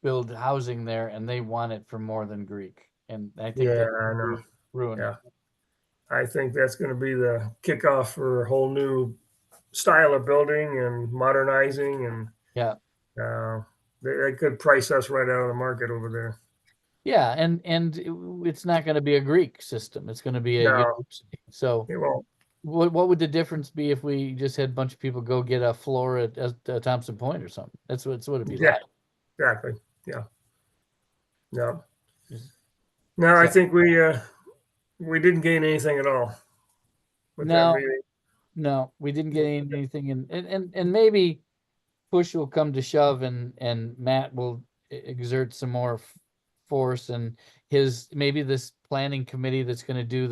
build housing there and they want it for more than Greek. And I think yeah, that I know. ruin Yeah. it. I think that's going to be the kickoff for a whole new style of building and modernizing, and Yeah. they could price us right out of the market over there. Yeah, and it's not going to be a Greek system. It's going to be a No, university. So it won't. what would the difference be if we just had a bunch of people go get a floor at Thompson Point or something? That's what it'd be like. Exactly. Yeah. No. Just- No, I So- think we didn't gain anything at all with that No, meeting. no, we didn't get anything, and maybe push will come to shove, and Matt will exert some more force, and maybe this planning committee that's going to do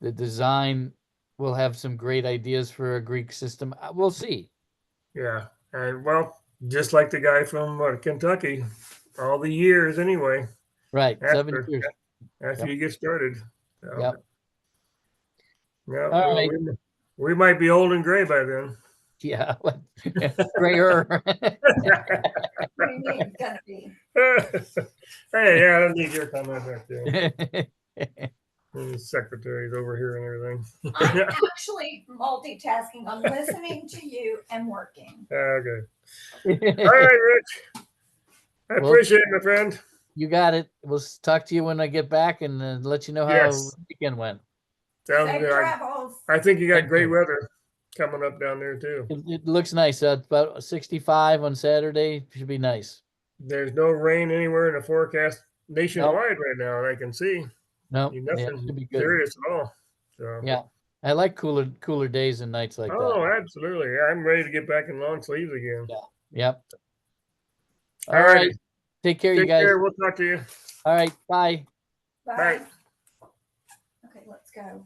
the design will have some great ideas for a Greek system. We'll see. Yeah, and well, just like the guy from Kentucky, all the years anyway. Right, 7 years. After Yep. you get started. So, Yep. yeah. All Well, right. we might be old and gray by then. Yeah, grayer. What do you mean it's gonna be? Hey, yeah, I don't need your comment back there. The secretary's over here and everything. I'm actually multitasking. I'm listening to you and working. Okay. All right, Rich. I appreciate it, my friend. You got it. We'll talk to you when I get back and let you know how Yes. the weekend went. Sounds Safe good. travels. I think you got Thank great you. weather coming up down there too. It looks nice. It's about 65 on Saturday. Should be nice. There's no rain anywhere in the forecast nationwide right now that I can see. No, yeah, it Nothing should be good. serious at all. So. Yeah, I like cooler days and nights like that. Oh, absolutely. I'm ready to get back in long sleeves again. Yeah. Yep. All right. Take care, you guys. Care. We'll talk to you. All right. Bye. Bye. Bye. Okay, let's go.